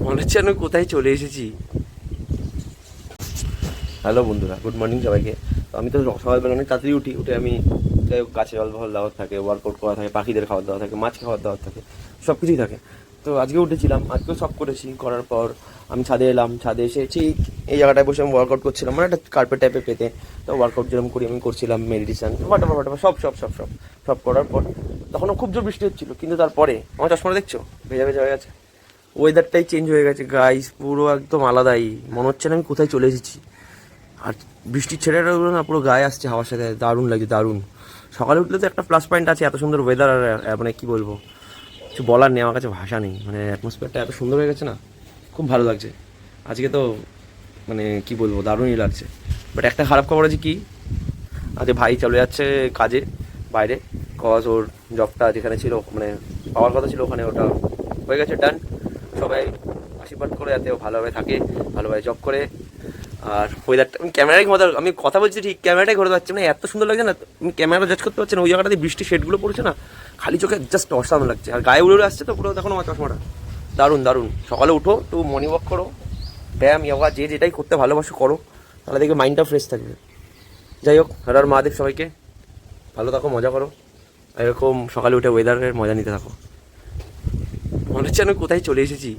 মনে হচ্ছে আমি কোথায় চলে এসেছি। হ্যালো বন্ধুরা, গুড মর্নিং সবাইকে। তো আমি তো সকালবেলা অনেক তাড়াতাড়ি উঠে আমি যাই হোক গাছে জল ফল দেওয়ার থাকে, ওয়ার্কআউট করা থাকে, পাখিদের খাবার দেওয়া থাকে, মাছকে খাবার দেওয়ার থাকে, সব কিছুই থাকে। তো আজকে উঠেছিলাম, আজকেও সব করেছি। করার পর আমি ছাদে এলাম, ছাদে এসে ঠিক এই জায়গাটায় বসে আমি ওয়ার্কআউট করছিলাম, মানে একটা কার্পেট টাইপের পেতে। তো ওয়ার্কআউট যেরকম করি আমি করছিলাম, মেডিটেশন ফাটাফা সব সব সব সব সব করার পর তখনও খুব জোর বৃষ্টি হচ্ছিলো, কিন্তু তারপরে আমার চশমাটা দেখছো ভেজা ভেজা হয়ে গেছে। ওয়েদারটাই চেঞ্জ হয়ে গেছে গাইস, পুরো একদম আলাদাই মনে হচ্ছে না আমি কোথায় চলে এসেছি। আর বৃষ্টির ছেলেটাগুলো না পুরো গায়ে আসছে হাওয়ার সাথে, দারুণ লাগছে দারুণ। সকালে উঠলে তো একটা প্লাস পয়েন্ট আছে, এত সুন্দর ওয়েদার। আর মানে কী বলবো, কিছু বলার নেই, আমার কাছে ভাষা নেই। মানে অ্যাটমসফিয়ারটা এত সুন্দর হয়ে গেছে না, খুব ভালো লাগছে আজকে তো। মানে কি বলবো, দারুণই লাগছে। বাট একটা খারাপ খবর আছে কি, আজকে ভাই চলে যাচ্ছে কাজে বাইরে। কজ ওর জবটা যেখানে ছিল, মানে পাওয়ার কথা ছিল ওখানে, ওটা হয়ে গেছে, ডান। সবাই আশীর্বাদ করে যাতে ও ভালোভাবে থাকে, ভালোভাবে জব করে। আর ওয়েদারটা আমি ক্যামেরায় ঘুমাতে, আমি কথা বলছি ঠিক ক্যামেরাটাই ঘুরতে পারছি না, এত সুন্দর লাগছে না। আমি ক্যামেরা জাজ করতে পারছি না, ওই জায়গাটাতে বৃষ্টি শেডগুলো পড়ছে না, খালি চোখে জাস্ট অসাধারণ লাগছে। আর গায়ে উড়ে উড়ে আসছে তো পুরো, দেখো আমার চশমাটা দারুণ দারুণ। সকালে উঠো একটু মর্নিং ওয়াক করো, ব্যায়াম ইয়োগা যে যেটাই করতে ভালোবাসো করো, তাহলে দেখবে মাইন্ডটা ফ্রেশ থাকবে। যাই হোক, হর হর মহাদেব সবাইকে। ভালো থাকো, মজা করো, এরকম সকালে উঠে ওয়েদারের মজা নিতে থাকো। মনে হচ্ছে আমি কোথায় চলে এসেছি।